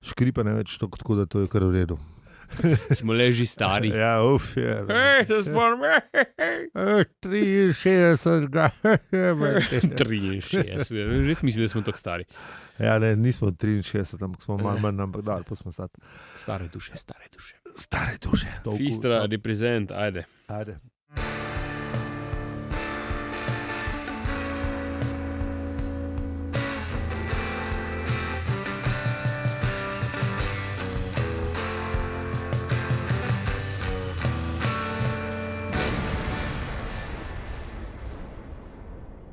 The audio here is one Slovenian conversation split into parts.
škripa ne več tako, da to je kar v redu. Smo leži stari. Ja, je. To smo 63 ga. 63, res mislim, da smo tako stari. Ja, ne, nismo 63, ampak smo malo manj, ampak da, pa smo stati. Stare duše. Stare duše. Fistra, reprezent, ajde. Ajde.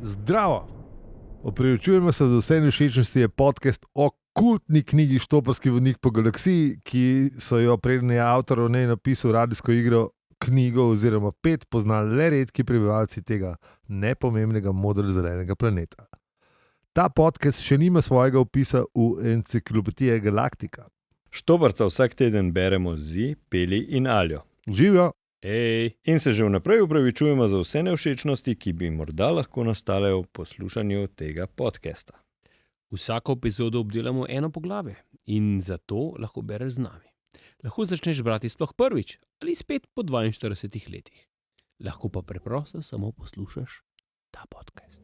Zdravo! Opravičujemo se za vse nevšečnosti, je podcast o kultni knjigi Štoparski vodnik po galaksiji, ki so jo preden je avtor o njej napisal radijsko igro, knjigo oziroma 5 poznali le redki prebivalci tega nepomembnega modro-zelenega planeta. Ta podcast še nima svojega opisa v enciklopediji Galaktika. Štoparca vsak teden beremo z Peli in Aljo. Živijo! Ej, In se že vnaprej upravičujemo za vse nevšečnosti, ki bi morda lahko nastale v poslušanju tega podcasta. vsako epizodo obdelamo eno poglavje in zato lahko bereš z nami. Lahko začneš brati sploh prvič ali spet po 42 letih. Lahko pa preprosto samo poslušaš ta podcast.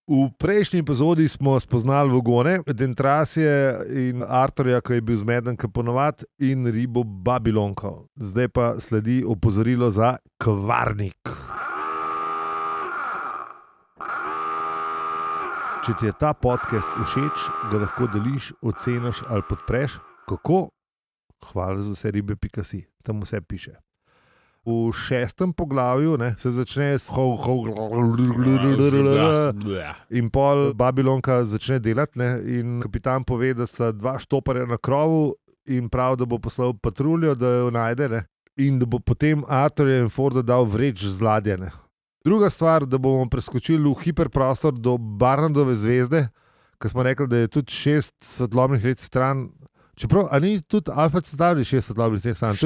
V prejšnji epizodi smo spoznali vogone, Dentrasije in Arturja, ki je bil zmeden kot ponovad, in ribo Babilonko. Zdaj pa sledi opozorilo za kvarnik. Če ti je ta podcast všeč, ga lahko deliš, oceniš ali podpreš. Kako? Hvala za vse ribe.si, tam vse piše. V 6. poglavju se začne s in pol Babilonka začne delati in kapitan pove, da sta 2 štoparja na krovu in prav, da bo poslal patruljo, da jo najde in da bo potem Arturja in Forda dal vreč z ladje. Druga stvar, da bomo preskočili v hiperprostor do Barnardove zvezde, ker smo rekli, da je tudi 6 svetlobnih let stran. Čeprav, a ni tudi Alfa Centauri 6 svetlobnih let stran?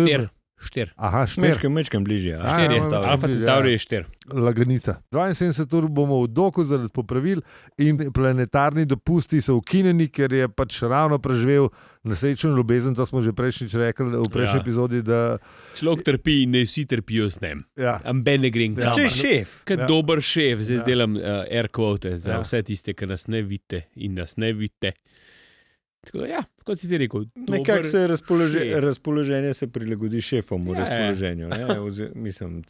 4. Aha, 4. Mečkem bližje. Ja. 4 je. ja, Alfa Centauri je 4. Laganica. 72 ur bomo v doku zaradi popravil in planetarni dopusti so ukinjeni, ker je pač ravno preživel nesrečno ljubezen, to smo že prejšnjič rekli v prejšnji epizodi, da Človek trpi in ne vsi trpijo z njim. ja, Amben ne grem kamor. Če je šef. Kot dober šef, zdaj delam air quote za Ja. vse tiste, ki nas ne vidite in nas ne vidite. Tako ja, kot si ti rekel, Nekako se šef. razpoloženje se prilagodi šefom v Ja, razpoloženju. Mislim,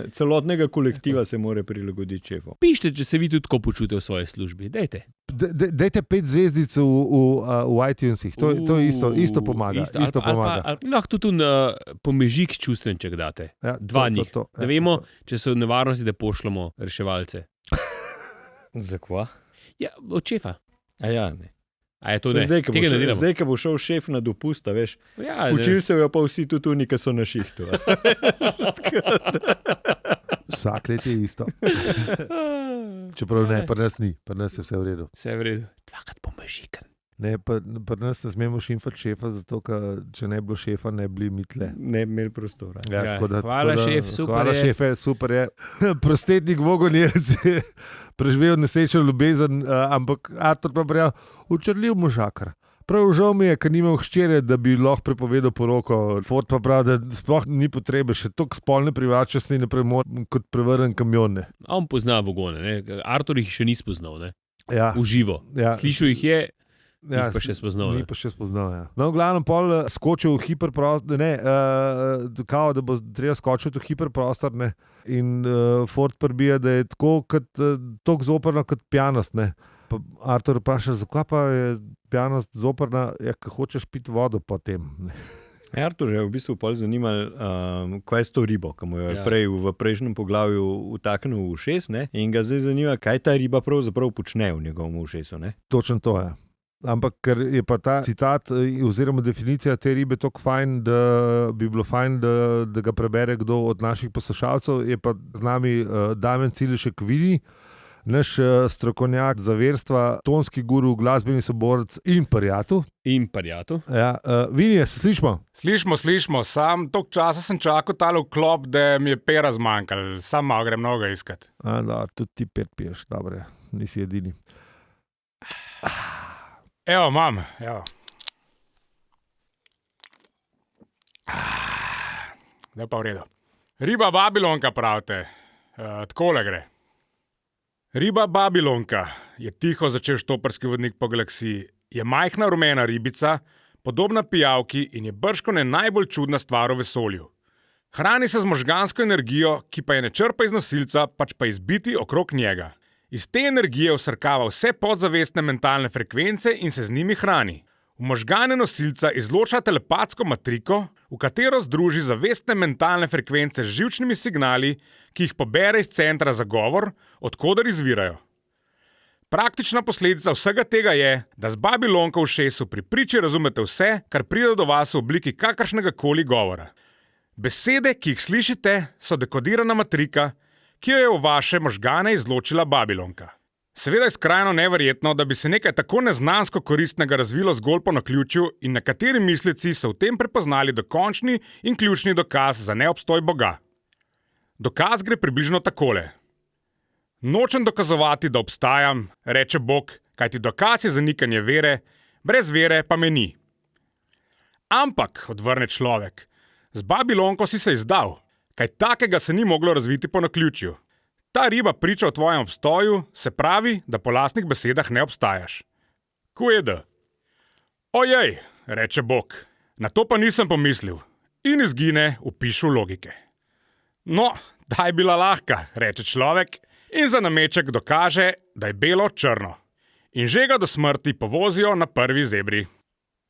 celotnega kolektiva se mora prilagoditi šefom. Pišite, če se vi tudi tako počutite v svoji službi. Dajte. dajte 5 zvezdic v iTunesih, to isto pomaga. Isto pomaga. Ali lahko tudi pomežik čustvenček date. Ja, 2 njih. to, Da vemo, če so v nevarnosti, da pošljemo reševalce. Zakva? Ja, od šefa. A ja, ne. A je to ne? Zdaj, Tega ne delamo. ko bo šel šef na dopust, veš, Ja, spočili se jo pa vsi tudi oni, ki so na šihtu. Vsak let je isto. Čeprav ne, pri nas ni, pri nas je vse v redu. Vse je v redu. 2krat pomežiken. Ne, pri nas ne smemo šimfati šefa, zato ker če ne bi bilo šefa, ne bi bili mi tle. Ne bi imeli prostora. Ja, Ja, tako da, hvala, tako da, šef, super hvala, je. šefe, super je. Prostetnik Vogon je preživel nesrečo ljubezen, ampak Artur pa pravi, učrljiv možakar. Prav žal mi je, ker nimam hčere, da bi lahko prepovedal poroko. Ford pa pravi, da sploh ni potrebe, še toliko spolne privlačnosti ne premore kot prevrnen kamion. Ne. A on pozna vogone, ne? Artur jih še ni spoznal, ne? Ja, V živo. ja, Slišal jih je, ja, jih pa še spoznal. Ni Ne? pa še spoznal. Ja. No, v glavnem pol skočil v hiperprostor, kao, da bo treba skočiti v hiperprostor, ne. In Ford prbija, da je tako toliko zoprno kot pijanost. Ne. Pa Artur vpraša, zakaj pa je pijanost zoprna, ko hočeš piti vodo potem. Artur je v bistvu pol zanimal, kaj je s to ribo, ki mu jo je Ja. prej v prejšnjem poglavju utaknil v ušes, ne? In ga zdaj zanima, kaj ta riba pravzaprav počne v njegovem ušesu. Ne? Točno to je. Ampak ker je pa ta citat oziroma definicija te ribe tako fajn, da bi bilo fajn, da ga prebere kdo od naših poslušalcev, je pa z nami Damjan Cilišek Vini, naš strokovnjak za verstva, tonski guru, glasbeni soborec in prijatelj. In prijatelj. Ja, Vini, se slišimo? Slišimo, sam toliko časa sem čakal tale vklop, da mi je pera zmanjkalo, sam malo grem mnogo iskat. Da, tudi ti pet piješ, dobro, nisi edini. Evo, imam, evo. Da pa v redu. Riba Babilonka pravite. Takole gre. Riba Babilonka je tiho začel štoparski vodnik po galaksiji. Je majhna rumena ribica, podobna pijavki in je bržkone najbolj čudna stvar v vesolju. Hrani se z možgansko energijo, ki pa je ne črpa iz nosilca, pač pa iz bitij okrog njega. Iz te energije vsrkava vse podzavestne mentalne frekvence in se z njimi hrani. V možgane nosilca izloča telepatsko matriko, v katero združi zavestne mentalne frekvence z živčnimi signali, ki jih pobere iz centra za govor, odkoder izvirajo. Praktična posledica vsega tega je, da z Babilonko v ušesu pri priči razumete vse, kar pride do vas v obliki kakršnega koli govora. Besede, ki jih slišite, so dekodirana matrika, ki jo je v vaše možgane izločila Babilonka. Seveda je skrajno neverjetno, da bi se nekaj tako neznansko koristnega razvilo zgolj po naključju in nekateri mislici so v tem prepoznali dokončni in ključni dokaz za neobstoj Boga. Dokaz gre približno takole. Nočem dokazovati, da obstajam, reče Bog, kajti dokaz je zanikanje vere, brez vere pa me ni. Ampak, odvrne človek, z Babilonko si se izdal, kaj takega se ni moglo razviti po naključju. Ta riba priča o tvojem obstoju, se pravi, da po lastnih besedah ne obstajaš. Kujeda. Ojej, reče Bog, na to pa nisem pomislil in izgine v pišu logike. No, da je bila lahka, reče človek in za nameček dokaže, da je belo črno. In že ga do smrti povozijo na prvi zebri.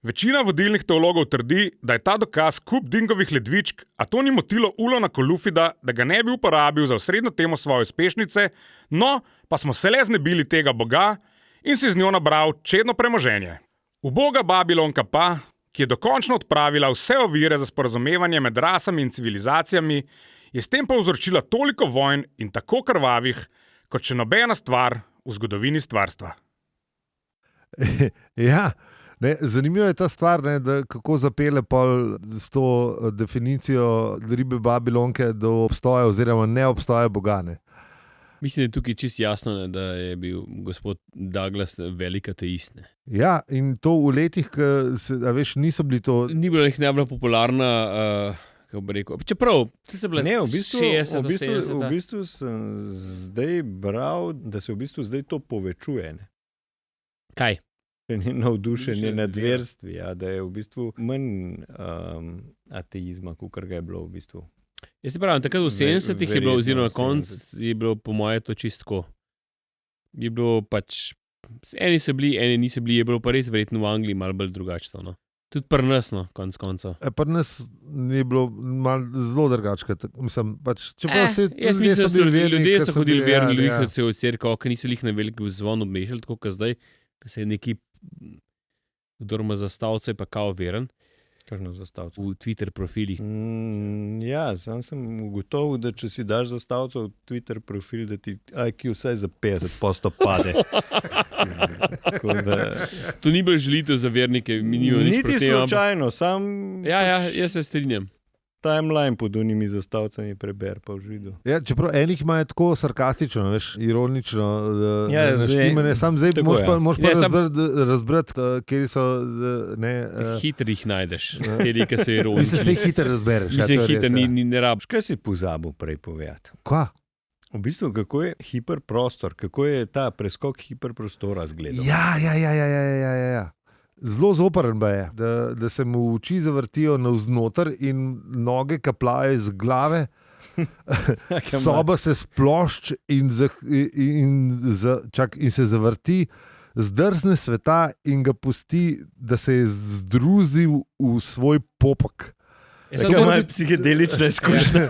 Večina vodilnih teologov trdi, da je ta dokaz kup dingovih ledvičk, a to ni motilo Ulona Kolufida, da ga ne bi uporabil za osrednjo temo svoje uspešnice, no, pa smo se le znebili tega Boga in si z njo nabral čedno premoženje. Uboga Babilonka pa, ki je dokončno odpravila vse ovire za sporazumevanje med rasami in civilizacijami, je s tem povzročila toliko vojn in tako krvavih, kot še nobena stvar v zgodovini stvarstva. Ja. Ne, zanimivo je ta stvar, ne, da kako zapele pol s to definicijo ribe Babilonke do obstoja oziroma ne obstoja Boga. Ne. Mislim, da je tukaj čisto jasno, ne, da je bil gospod Douglas velik ateist. Ne. Ja, in to v letih, niso bili to... Ni bila jih najbolj popularna, kako bi rekel. Čeprav, to se bile 60-70. V bistvu sem zdaj bral, da se v bistvu zdaj to povečuje. Ne. Kaj? Ni navdušenje nad verstvi, ja, da je v bistvu manj ateizma, kot ga je bilo v bistvu. Jaz se pravim, takrat v 70-ih je bilo, oziroma konc je bilo po moje to čistko. Je bilo pač, eni so bili, eni niso bili, je bilo pa res verjetno v Angliji malo bolj drugačno. No. Tudi pri nas, no, konc koncev. Pri nas je bilo zelo drugače. Mislim, pač, jaz mislim, da so ljudje so hodili verni, ljudje so v cerkev, ki niso jih na veliko zvon obmešali, tako kot zdaj, ki se je neki, kdor ima zastavce, pa kao veren. Kakšno zastavce? V Twitter profilih. Ja, sam sem ugotovil, da če si daš zastavco v Twitter profil, da ti IQ vsaj za 50% pade. To ni bolj želitev za vernike. Niti slučajno, sam... Ja, jaz se strinjam. Timeline pod unimi zastavcami preber pa v židu. Ja, čeprav enih ima je tako sarkastično, veš, ironično, naštimane. Sam zdaj moš pa razbrati, kjer so... Hitro jih najdeš, kjer so ironični. Mislim, se hitro razbereš. Mislim, hitro ni rabiš. Kaj si pozabil prej povedati? Kva? V bistvu, kako je hiperprostor, kako je ta preskok hiperprostora izgledal? Ja. Zelo zoprn je, da se mu oči zavrtijo navznoter in noge kapljajo iz glave, soba se splošč in se zavrti, zdrzne sveta in ga pusti, da se je zdruzil v svoj popek. Tako malo psihedelična izkušnja.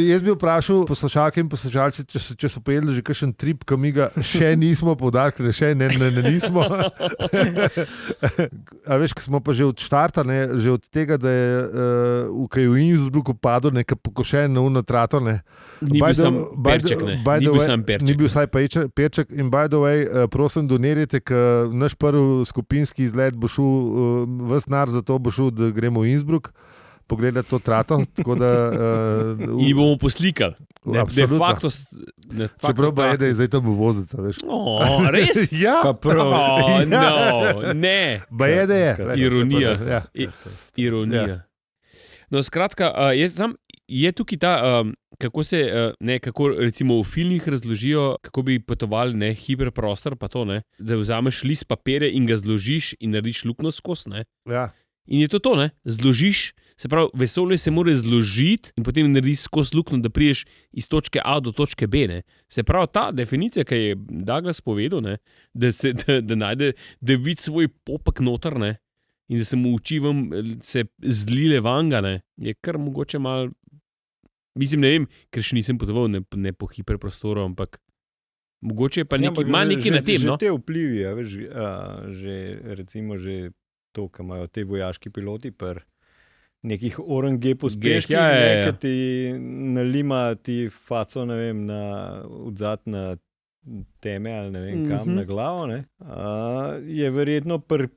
Jaz bi vprašal poslušalke in poslušalce, če so pojedli že kakšen trip, ki mi ga še nismo poudarili, še ne nismo. A veš, ko smo pa že od štarta, že od tega, da je v Innsbrucku padel nekaj pokošen na uno trato. Ni bil sam perček, ne. Ni bil vsaj perček. In by the way, prosim, donirajte, ker naš prvi skupinski izlet bo šel, ves nar za to bo šel, da gremo v Innsbruck, pogledati to trato. Tako da, In bomo poslikali. De absolutno. facto, Čeprav pa je, da je zdaj tam vozica, veš. Res? Ja, Pa prav. No, ne. pa je, da je. Ironija. Ja. Ironija. Ja. No, skratka, je tukaj ta, kako se, kako recimo v filmih razložijo, kako bi potovali, ne, hiperprostor, pa to, ne, da vzameš list papirja in ga zložiš in narediš luknjo skozi, ne. Ja. In je to, ne, zložiš, se pravi, vesolje se mora zložiti in potem narediš skozi luknjo, da priješ iz točke A do točke B, ne. Se pravi, ta definicija, ki je Douglas povedal, ne, da najde, da vidi svoj popek noter, ne, in da se mu oči se zlile vanga, ne, je kar mogoče malo, mislim, ne vem, ker še nisem potoval ne po hiperprostoru, ampak mogoče je pa ima nekaj na tem, že no. Te vplivi, ja, veš, že recimo že to, kar imajo te vojaški piloti pri nekih orangej pospeških, ja. ki ti nalima ti faco, ne vem, odzad na teme ali ne vem kam, na glavo, ne. Je verjetno pri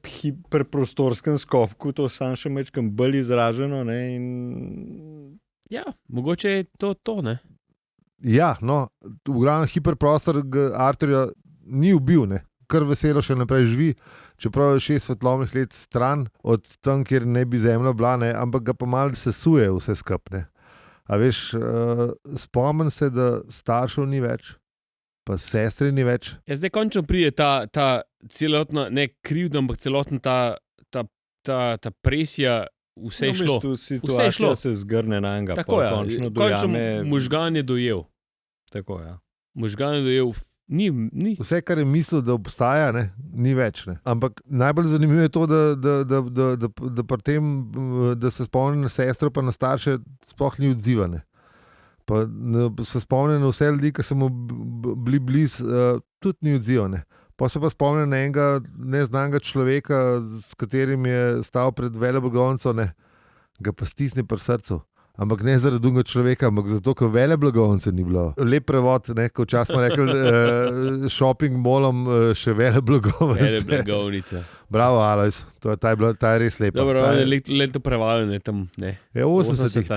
prostorskem skopku to sam še mečkam bolj izraženo, ne, in Ja, mogoče je to, ne. Ja, no, v glavnem hiperprostor Arturja ni ubil, ne. Kar veselo še naprej živi, čeprav je 6 svetlobnih let stran od tam, kjer ne bi Zemlja bila, ne, ampak ga pa malo sesuje vse skupaj. A veš, spomnim se, da staršev ni več, pa sestre ni več. Ja, zdaj končno pride ta celotna, ne krivda, ampak celotna ta presija, vse je šlo. V bistvu situacija se zgrne na enega, Tako pa je, končno končno dojame. možgan je dojel. Tako, ja. Možgan je dojel, ni. Vse, kar je mislil, da obstaja, ne, ni več. Ne. Ampak najbolj zanimivo je to, da pri tem, da se spomni na sestro pa na starše, sploh ni odzivane. Pa se spomni na vse ljudi, ki so mu bili blizu, tudi ni odzivane. Pa se pa spomni na enega neznanega človeka, s katerim je stal pred veleblagovnico, ne, ga pa stisne pri srcu. Ampak ne zaradi drugega človeka, ampak zato, ker veleblagovnice ni bilo. Lep prevod, ne, ko včasih smo rekli shopping mallom še veleblagovnice. Veleblagovnica. Bravo, Alojz, ta je res lepa. Dobro, leto prevaljanje tam, ne. Je 80-ih.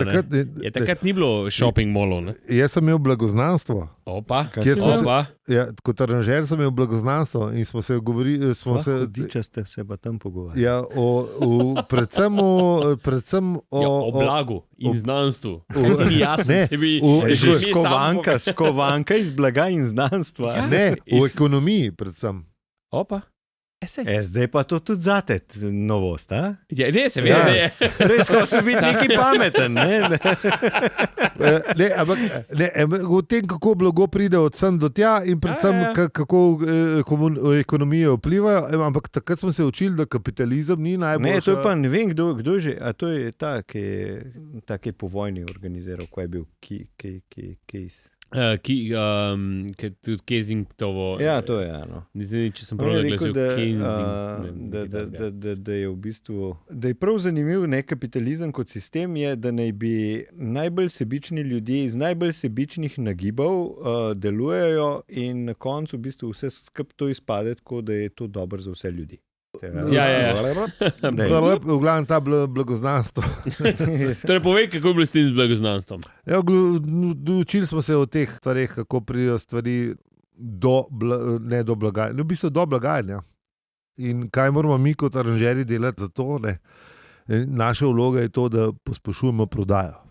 Takrat ni bilo shopping mallov, ne. Jaz sem imel blagoznanstvo. Opa, Kje smo se- opa. Ja, kot aranžer sem imel blagoznanstvo in smo se govorili, Hudiča ste se pa tam pogovarjali. ja, predvsem O blagu in znanstvu. o- Ti ni jasno, ne, se bi že že sam Skovanka iz blaga in znanstva. Ja. ne, v ekonomiji predvsem. Opa, se. Zdaj pa to tudi zate novost, a? Ja, ne, seveda, Ja. da je. Res hoče biti neki pameten, ne? Ne, ampak o tem, kako blago pride od sem do tja in predvsem Ja. kako ekonomije vplivajo, ampak takrat smo se učili, da kapitalizem ni najbolj. Ne, to je pa ne vem, kdo že, a to je ta, ki je po vojni organiziral, ko je bil Case. Ki tudi Kensingtovo. Ja, to je eno. Ne znam, če sem On prav je naglasil rekel, da je v bistvu, da je prav zanimiv kapitalizem kot sistem, je, da naj bi najbolj sebični ljudje iz najbolj sebičnih nagibov delujejo in na koncu v bistvu vse skupaj to izpade tako, da je to dobro za vse ljudi. Ja. V glavnem ta blagoznanstvo. Torej, povej, kako je bilo s tem z blagoznanstvom. Ja, učili smo se o teh stvareh, kako pridejo stvari ne do blagajne, v bistvu do blagajne. In kaj moramo mi kot aranžerji delati za to? Ne? Naša vloga je to, da pospešujemo prodajo.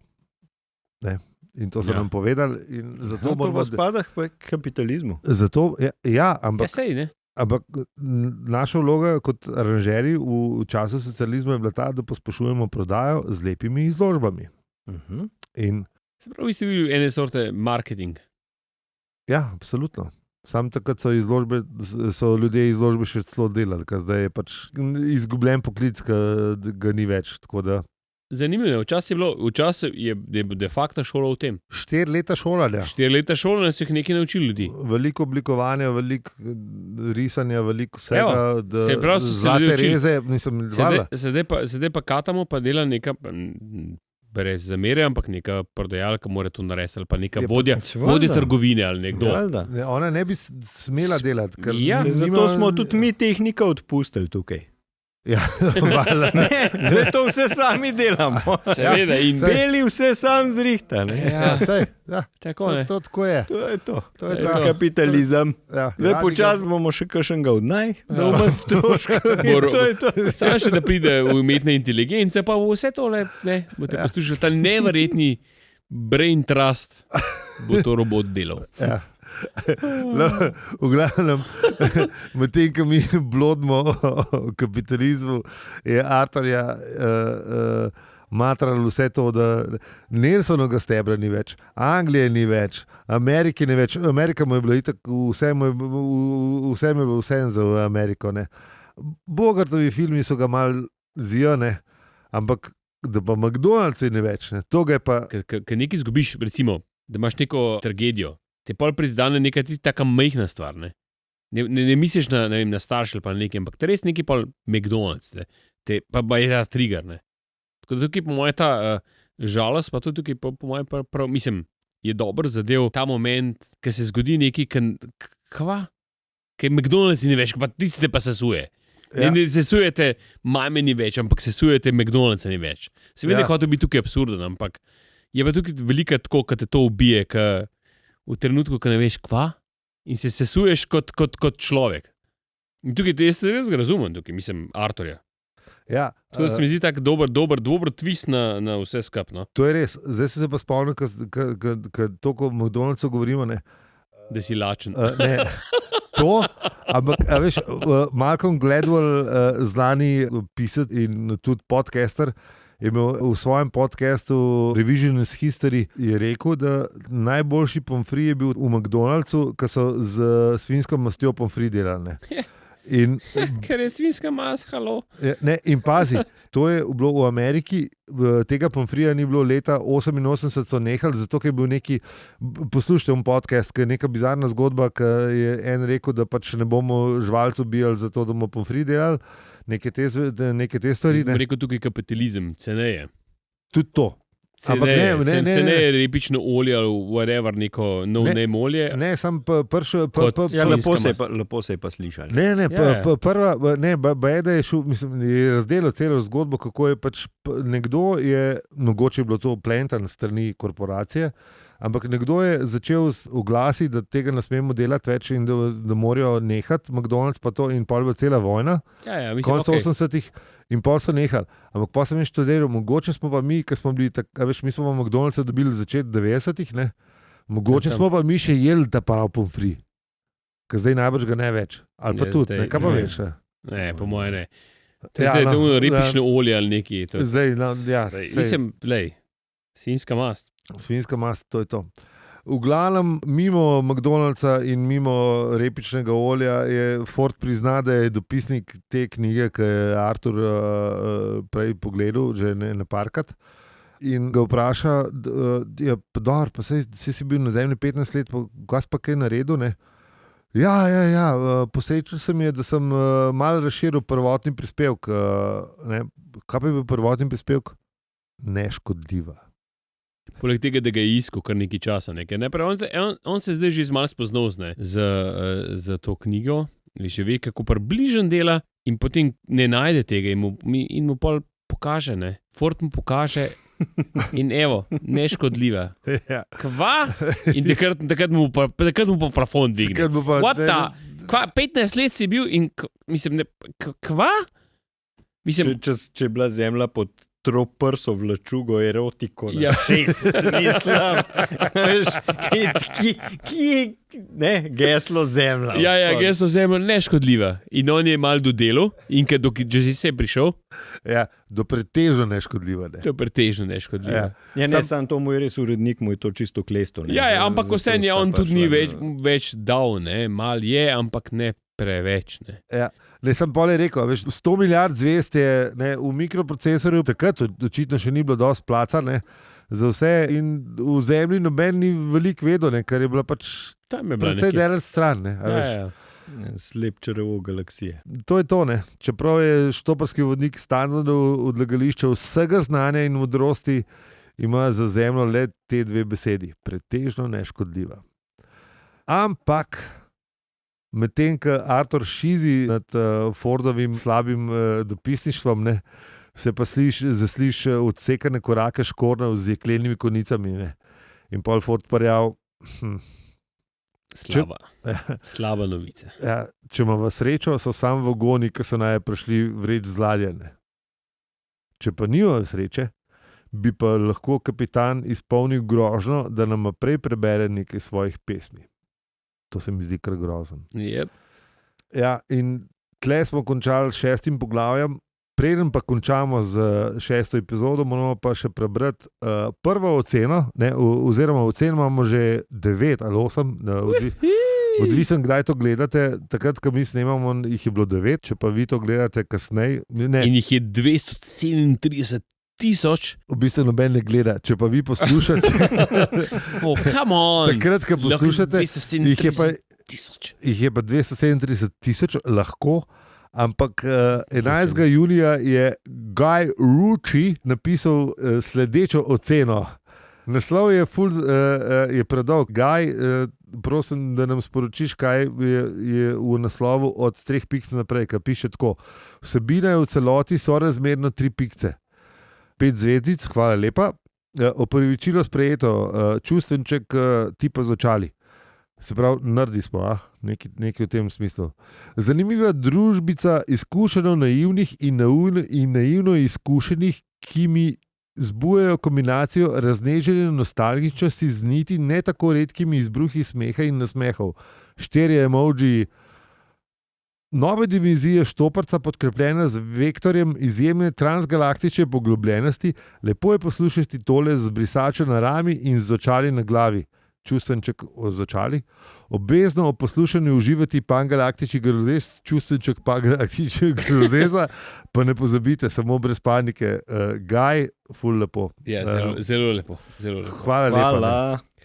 Ne? In to so nam povedali. In zato To pa spada k kapitalizmu. Zato, ja, ampak, Sej, ne? ampak naša vloga kot aranžerji v času socializma je bila ta, da pospešujemo prodajo z lepimi izložbami. In Se pravi, vi ste bili ene sorte marketing. ja, absolutno. Sam takrat so ljudje izložbe še celo delali, ker zdaj je pač izgubljen poklic, ki ga ni več. Zanimivo, včasih je de facto šola v tem. 4 leta šolanja. 4 leta šolanja so jih nekaj naučili ljudi. Veliko oblikovanja, veliko risanja, veliko vsega. se pravi, so se zlate ljudje učili. reze, nisem valjda. Sedaj pa Katamo pa dela neka, brez zamere, ampak neka prodajalka mora to narediti, ali pa neka Je pa vodja trgovine ali nekdo. Valjda. Ne, ona ne bi smela delati. Ker Ja. nima- Zato smo tudi mi tehnika odpustili tukaj. Ja, valjda. Zdaj to vse sami delamo. Seveda, in Beli vse sam zrihta. Ja, sej, ja. tako ne. To tako je. To je to. To je To je ta to. Kapitalizem. Ja. Zdaj Radi počasi bomo še kakšnega od da bomo stroškov. To je to. Samo še, da pride umetna inteligenca, pa bo vse tole, ne, boste poslušali ta neverjetni brain trust, bo to robot delal. Ja. No, v glavnem, medtem ko mi blodimo o kapitalizmu, je Arturja matral vse to, da Nelsonovega stebra ni več, Anglije ni več, Amerike ni več. Amerika mu je bila itak, vse mu je bilo vse za Ameriko. Ne. Bogartovi filmi so ga mal zijane, ampak da pa McDonald's ni več. Ne. To ga je pa. Ker nekaj izgubiš, recimo, da imaš neko tragedijo, te pol prizadene neka ti taka majhna stvar. Ne misliš na starše ali pa nekaj, ampak te res neki pol McDonald's, ne. Pa je ta trigger. Ne. Tako da tukaj po moje ta žalost, pa tudi tukaj po moje prav, mislim, je dober zadev ta moment, ko se zgodi nekaj, ker McDonald's ni več, pa tisti pa sesuje. Ja. Ne sesujete mame ni več, ampak sesujete McDonald's ni več. Seveda je hotel biti tukaj absurden, ampak je pa tukaj velika tako, ko te to ubije, v trenutku, ko ne veš, in se sesuješ kot človek. In tukaj jaz res razumem, tukaj, mislim, Arturja. Ja, To se mi zdi tako dober twist na vse skupno. to je res. Zdaj se pa spomnim, ko toliko o McDonald'su govorimo. Ne. Da si lačen. Ne, to, ampak veš, Malcolm Gladwell, znani pisec in tudi podcaster, je imel v svojem podcastu Revisionist History je rekel, da najboljši pomfri je bil v McDonald'su, ki so z svinjsko mastjo pomfri delali. In, Ker je svinjska mas, halo. ne, in pazi, to je bilo v Ameriki, tega pomfrija ni bilo leta 88, so nehali, zato ker je bil neki, poslušajte podcast, ki je neka bizarna zgodba, ki je en rekel, da pač ne bomo živalcev ubijali zato, da bomo pomfri delali, neke te stvari. Ne. Rekel tukaj kapitalizem, ceneje. Tudi to. Ampak Ceneje repično olje ali whatever, neko no-name olje. Ne, sam Ja, lepo se je pa slišali. Ne, Ja. prva, ne, Bajeda je šel, mislim, je razdelil celo zgodbo, kako je pač nekdo je, mogoče je bilo to plentan strani korporacije, ampak nekdo je začel oglasiti, da tega ne smemo delati več in da morajo nehati, McDonald's pa to in pol bo cela vojna, Mislim, konec 80-ih in pol so nehali. Ampak pa sem študiral, mogoče smo pa mi, ki smo bili, mi smo pa McDonald'sa dobili začet 90-ih, ne? Mogoče smo pa mi še jeli ta prav pomfri, ker zdaj najbrž ga ne več. Ali pa Ja, tudi, zdaj ne, kaj pa ne. veš? Ne, po moje ne. Ja, Zdaj je no, to repično olje ali neki. Zdaj, no, ja, Mislim, svinjska mast. Svinjska mast, to je to. V glavnem, mimo McDonald'sa in mimo repičnega olja je Ford prizna, da je dopisnik te knjige, ki je Artur prej pogledal, že ne parkrat. In ga vpraša, pa si bil na zemlji 15 let, kaj pa kaj naredil? Ne? Ja, posrečil sem je, da sem malo razširil prvotni prispevek. Kaj pa je bil prvotni prispevek? Neškodljiva. Poleg tega, da ga je iskal kar nekaj časa. On se zdaj že malo spoznal za to knjigo, že ve, kako približen dela, in potem ne najde tega in mu pol pokaže. Ne? Ford mu pokaže in evo, neškodljiva. Ja. Kva? In takrat mu pa plafon dvigne. 15 let si bil in mislim, kva? Mislim, Če je bila zemlja pod troprsov vlačugo erotiko na Ja. 6, mislim. Veš, ne, geslo zemlja. geslo zemlja neškodljiva. In on je malo dodelal in že si se prišel, Ja, do pretežno neškodljiva. Ne. to je pretežno neškodljiva. Ja. Sam to mu je res urednik, mu je to čisto klesto. Ampak vseeno je on tudi ni več dal, ne, mal je, ampak ne preveč. Ne. Ja. Ne, sem pol rekel, veš, 100 milijard zvezd je v mikroprocesorju, takrat očitno še ni bilo dosti placa, ne, za vse, in v zemlji noben ni veliko vedel, ne, ker je bila pač Tam je bila precej nekje. daleč stran. Ne, a veš. Ja. Slepčerevo galaksije. To je to, ne. Čeprav je štoparski vodnik standardov odlagališča vsega znanja in modrosti, ima za zemljo le te dve besedi, pretežno neškodljiva. Ampak medtem ko Arthur šizi nad Fordovim slabim dopisništvom, ne, se pa zasliš odsekane korake škornjev z jeklenimi konicami. Ne. In pol Ford parjal. Slaba novica. Ja, če imamo srečo, so sam vagoni, ki so naj prišli vreč z ladje. Ne. Če pa nimajo sreče, bi pa lahko kapitan izpolnil grožnjo, da nam prej prebere nekaj svojih pesmi. To se mi zdi kar grozen. Yep. Ja, in tle smo končali 6. poglavjem. Preden pa končamo z 6. epizodo, moramo pa še prebrati prvo oceno, ne, oziroma oceno imamo že 9 ali 8, odvisen, kdaj to gledate. Takrat, ko mi snemamo, jih je bilo 9, če pa vi to gledate kasneje. In jih je 237 tisoč. V bistvu noben ne gleda, če pa vi poslušate. Come on! Takrat, ko poslušate, jih je pa 237 tisoč, lahko. Ampak 11. junija je Guy Ritchie napisal sledečo oceno. Naslov je predolg. Guy, prosim, da nam sporočiš, kaj je v naslovu od 3 pic naprej, ki piše tako. Vsebina je v celoti sorazmerno 3 pice. 5 zvezdic, hvala lepa. Opravičilo sprejeto, čustvenček tipa z očali. Se pravi, nerdi smo, nekaj v tem smislu. Zanimiva družbica izkušeno naivnih in naivno izkušenih, ki mi zbujajo kombinacijo raznežene nostalgičnosti z niti ne tako redkimi izbruhi smeha in nasmehov. 4 emoji. Nove dimenzije štoparca podkrepljena z vektorjem izjemne transgalaktične poglobljenosti. Lepo je poslušati tole z brisačo na rami in z očali na glavi. Čustvenček z očali. Obvezno o poslušanju uživati pangalaktični grozez, čustvenček pangalaktični grozeza, pa ne pozabite, samo brez panike. Guy, ful lepo. Ja, zelo lepo. Zelo lepo.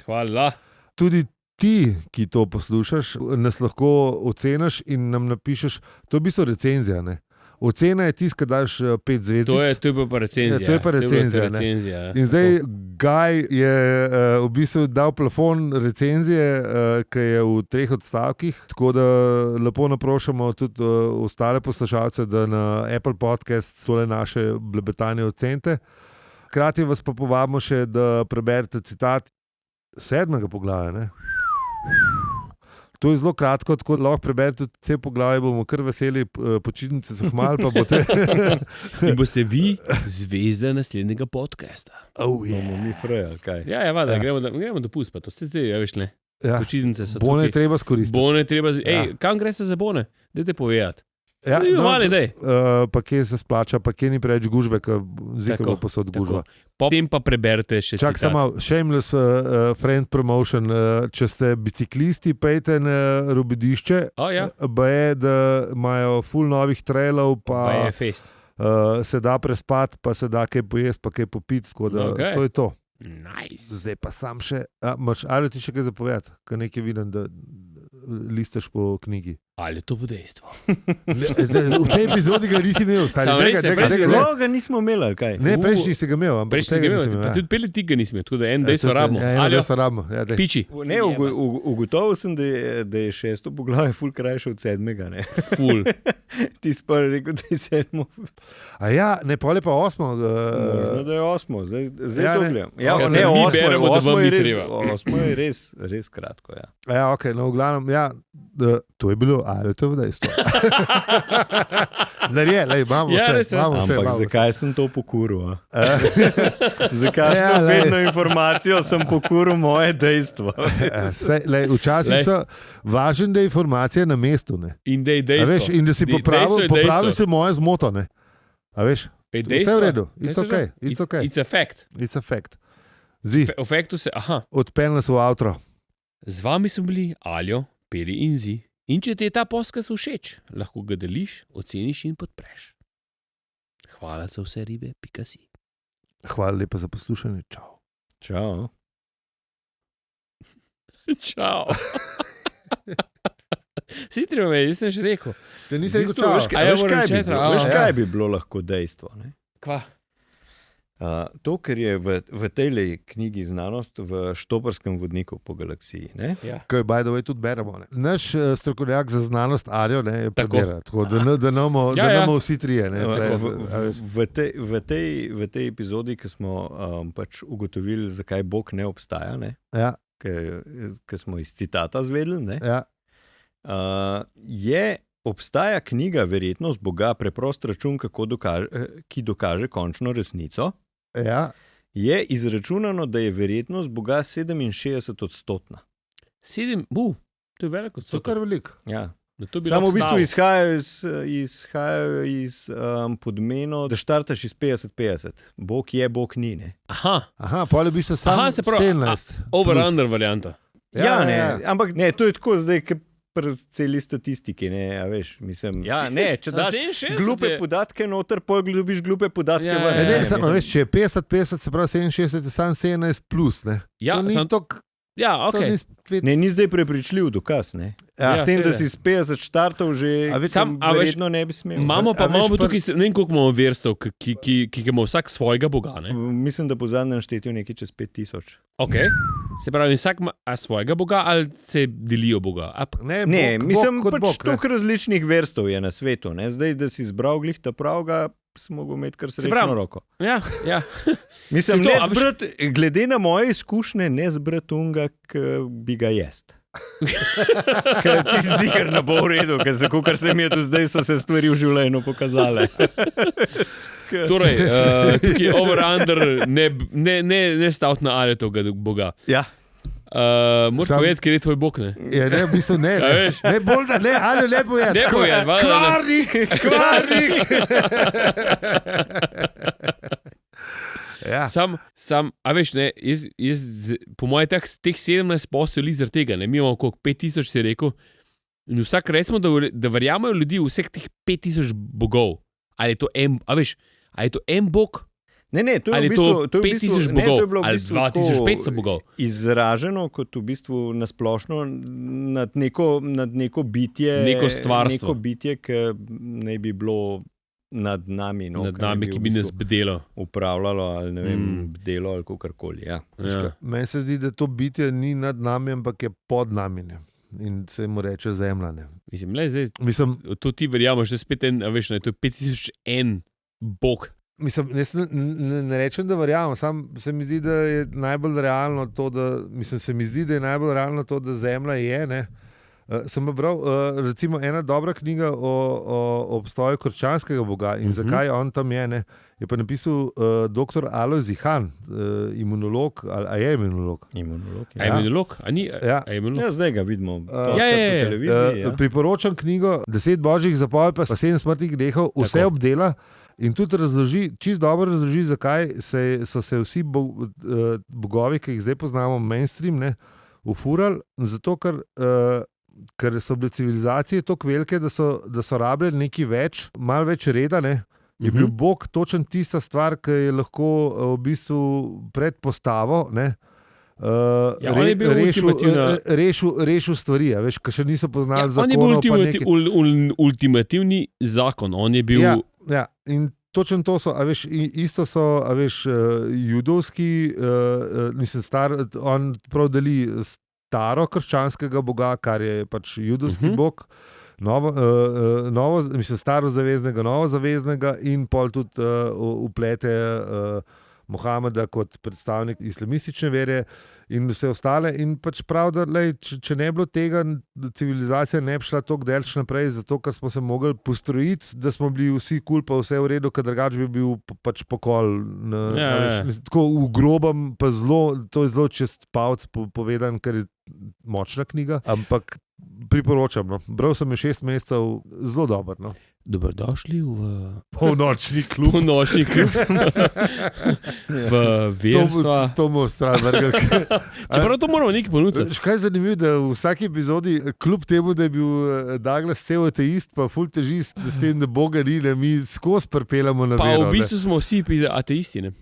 Hvala. Tudi ti, ki to poslušaš, nas lahko oceniš in nam napišeš, to je v bistvu recenzija, ne? Ocena je tisto, da daš 5 zvezdic. To je pa recenzija. To je pa recenzija. In zdaj Guy je v bistvu dal plafon recenzije, ki je v 3 odstavkih, tako da lepo naprošamo tudi ostale poslušalce, da na Apple Podcast tole naše blebetanje ocenite. Hkrati vas pa povabimo še, da preberete citat 7. poglavja, ne? To je zelo kratko, tako da lahko preberete vse poglavje, bomo kar veseli, počitnice so hmali, pa boste. In boste vi zvezda naslednjega podcasta. Bomo mi freja, kaj? Ja, gremo dopust, pa to se zdaj, ja, veš ne. Ja. Počitnice so bone tukaj. Treba skoristiti. Kam gre se za bone? Dajte povedati. Ja, pa kje se splača, pa kje ni preveč gužve, zika bo posod gužva. Potem pa preberite še citat. Čak samo, shameless friend promotion, če ste biciklisti, pejte na Robidišče, je, da imajo full novih trailov, pa je fest. Se da prespat, pa se da kaj pojesti, pa kaj popiti, tako da to je to. Nice. Zdaj pa sam še, ali ti še kaj zapovedati, ker nekaj vidim, da listaš po knjigi. Ali je to v dejstvo? V tej epizodi ga nisi imel. Ga nismo imeli, kaj? Ne, prejšnji si ga imel. Prejšnji si ga imel, pa tudi peli ti ga nisi imel, tako da en dejstvo rabimo. Piči. Ne, ugotovil sem, da je 6. poglavje ful krajše od 7. ne? Ful. Ti si pa rekel, da je 7. A ja, ne, pol je pa 8. Možno, da je 8. Zdaj to gledam. Ja, ne, 8 je res kratko, ja. Ja, ok, no v glavnem, ja, to je bilo, ali to je dejstvo. Imamo vse. Ampak zakaj sem to pokuril? Zakaj sem vedno informacijo, sem pokuril moje dejstvo? Včasih so važno, da je informacija na mestu. Ne? In da je dejstvo. In da si popravil se moje zmoto. Ne? A veš? Vse v redu. It's okay. It's a fact. It's a fact. Odpeljali smo v outro. Z vami so bili Aljo, Peli in Zi. In če ti je ta podcast všeč, lahko ga deliš, oceniš in podpreš. Hvala za vse ribe, .si. Hvala lepa za poslušanje. Čau. Čau. Čau. Sitri me, jaz sem že rekel. Te nisem rekel čau. Veš, kaj bi bilo lahko dejstvo? Ne? Kva? To, ker je v tej knjigi Znanost v štoparskem vodniku po galaksiji. Ja. Kaj by the way tudi beremo. Ne? Naš strokovnjak za znanost Arjo je prebira, tako da namo vsi trije. Ne? V tej epizodi, ki smo pač ugotovili, zakaj Bog ne obstaja, ne? Ja. Ki smo iz citata zvedeli, ne? Ja. Obstaja knjiga Verjetnost Boga, preprost račun, ki dokaže končno resnico. Ja. Je izračunano, da je verjetnost Boga 67%. To je veliko odstotek. To je kar veliko. Ja. Samo v bistvu izhajajo iz podmeno, da štartaš iz 50-50. Bog je, Bog ni. Ne? Aha, pol je v bistvu samo 17. Over-under varianta. Ja, ampak ne, to je tako zdaj, pri celi statistiki, ne, a veš, mislim, če daš glupe podatke noter, pol dobiš glupe podatke ven. Samo veš, če je 50-50, se pravi 67, je samo 17 plus, ne. Ja, to ni tok... Ja, ok. Ni zdaj prepričljiv dokaz, ne. S tem, da si z 50 štartov že verjetno ne bi smel. Imamo pa tukaj, ne vem, koliko imamo verstov, ki ima vsak svojega Boga, ne? Mislim, da po zadnjem štetju nekaj čez 5000. Ok, se pravi, vsak ima svojega Boga ali se delijo Boga? Ne, mislim, pač toliko različnih verstov je na svetu, ne. Zdaj, da si izbral glih ta pravga, smo mogli imeti kar srečno roko. Ja. Mislim, glede na moje izkušnje, ne zbrati unga, ki bi ga jest. Ker ti si ziher ne bo v redu, ker se mi je tu zdaj, so se stvari v življenju pokazale. Torej, tukaj over-under ne stavt na ali toga Boga. Ja. Moraš povedati, kjer je tvoj Bog, ne? Ja, ne, v bistvu ne. Ne, bolj da ne, ali ne povedati. Ne povedati. Kvarnik! Ja. A veš, ne, jaz po moje teh 17 posel iz tega, ne, mi imamo koliko 5000, si rekel, in vsak recimo, da verjamajo ljudi vseh teh 5000 bogov. Ali je to en bog? Ne, to je v bistvu 5000 bogov, ali 2500 bogov. Izraženo kot v bistvu nasplošno nad neko bitje, neko stvarstvo. Neko bitje, ki naj bi bilo nad nami. Nad nami, ki bi nas bdelo. Upravljalo, ali ne vem, bdelo, ali kakorkoli. Ja. Meni se zdi, da to bitje ni nad nami, ampak je pod nami. Ne? In se mu reče zemlja. Ne? Mislim, to ti verjameš, da je spet en, veš, ne, to je 5001 bog. Mislim, ne rečem, da verjamem, sam se mi zdi, da je najbolj realno to, da zemlja je, ne. Sem bral, recimo ena dobra knjiga o obstoju krščanskega boga in zakaj on tam je, ne, je pa napisal dr. Alojz Ihan, imunolog, ali je imunolog? Imunolog? Ja, zdaj ga vidimo po televiziji. Priporočam knjigo 10 božjih zapovedi pa 7 smrtnih grehov, vse obdela. In tudi čisto dobro razloži, zakaj so se vsi bogovi, ki jih zdaj poznamo, mainstream, ne, ufurali. Zato, ker so bile civilizacije tako velike, da so rabljali nekaj več, malo več reda, ne. Je bil Bog točen tista stvar, ki je lahko v bistvu predpostavo, ne. Rešil stvari, veš, ki še niso poznali zakonov. On je bil ultimativni zakon, on je bil... Ja, in točno to so, a veš, isto so, a veš, judovski, on prav deli staro krščanskega boga, kar je pač judovski bog, starozaveznega, novozaveznega in pol tudi uplete Mohameda kot predstavnik islamistične vere in vse ostale. In pač prav, da če ne bi bilo tega, civilizacija ne bi šla toliko daleč naprej, zato ker smo se mogli postrojiti, da smo bili vsi kul, pa vse v redu, ker drugače bi bil pač pokol. Tako v grobem, pa to je zelo čez palec povedan, ker je močna knjiga, ampak priporočam. No. Bral sem je 6 mesecev, zelo dober. No. Dobrodošli v polnočni klub. V verstva. To bomo stran vrgli. Čeprav to moramo nekaj ponuditi. Kaj je zanimivo, da v vsaki epizodi, kljub temu, da je bil Douglas cel ateist, pa ful težist, s tem, da Boga ni, ne, mi skozi prpeljamo na vero. Pa v bistvu smo vsi ateisti, ne?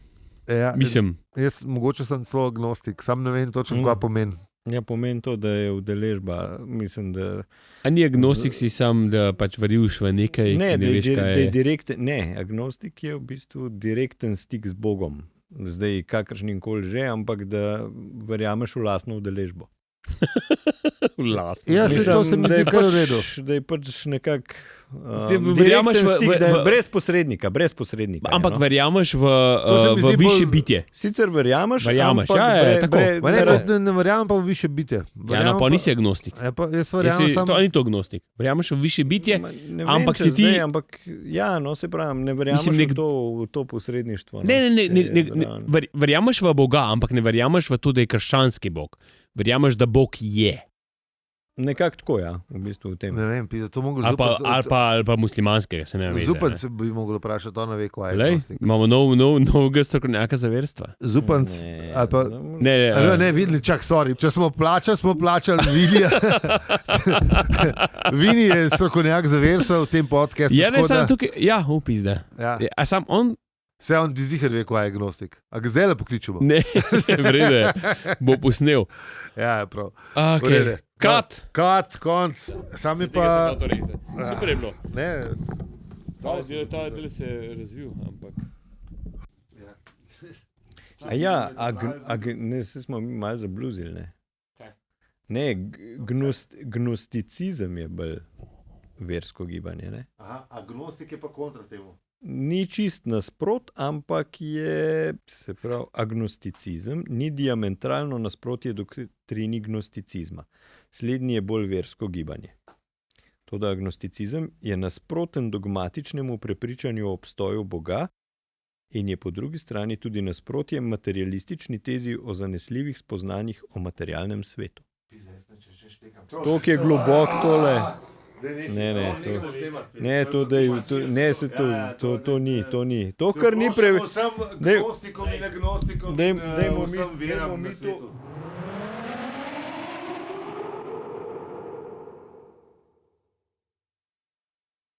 Ja, mislim. Jaz mogoče sem celo agnostik, sam ne vem točno, kaj pomeni. Ja, pomeni to, da je udeležba, mislim, da... A ni agnostik si sam, da pač veriš v nekaj, Ne, ki ne veš, kaj je? Ne, agnostik je v bistvu direkten stik z Bogom. Zdaj, kakršnim koli že, ampak da verjameš v lastno udeležbo. Vlastno. Ja, to se mi zdi kar v redu. Da je pač nekako verjameš direkten stik, da je v- brez posrednika. Ampak je, no. verjameš v, se mi v zdi višje bolj- bitje. Sicer verjameš, Verjameš, ampak ja, tako. Ma ne, ne verjamem pa v više bitje. Ja, no, pa nisi agnostik. Jaz verjamem samo... To ni to agnostik. Verjameš v višje bitje, Ne vem, ampak če si ti- zdaj, ampak, ja, no, se pravim, ne verjameš Mislim, v to posredništvo. No. ne, verjameš v Boga, ampak ne verjameš v to, da je krščanski Bog. Verjameš, da Bog je. Nekako tako, ja, v bistvu v tem. Ne vem, to mogo Ali pa muslimanskega, se ne vem. Zupanc bi mogel vprašati, on ne ve, kaj je Lej, agnostik. imamo novega strokovnjaka za verstva. Zupanc, ali pa... Ne, videli, čak, sorry, če smo plačali Vinija. Vini je strokovnjak za verstva v tem podcastu. Ja, ne, tako samo da- tukaj, ja, upizda. Ja. A sam on, Vse on ti zihar ve, kaj je agnostik. A ga zdaj le pokličemo. ne, vrede, bo posnel. Ja, prav. Ok, Vrede. kat. Kat, konc. Sam je pa... Super je bilo. Ne, Ta del se je razvil, ampak... Ja, ne, se smo mi malo zabluzili, ne? Kaj? Ne, gnosticizem je bolj versko gibanje, ne? Aha, agnostik je pa kontra temu. Ni čist nasprot, ampak je, se pravi, agnosticizem ni diametralno nasprotje doktrini gnosticizma. Slednji je bolj versko gibanje. Toda agnosticizem je nasproten dogmatičnemu prepričanju o obstoju Boga in je po drugi strani tudi nasprotje materialistični tezi o zanesljivih spoznanjih o materialnem svetu. Toliko je globok tole. To ni. To, kar ni preveč. Vsem agnostikom in agnostikom in Dajmo vsem mi veram to- na svetu.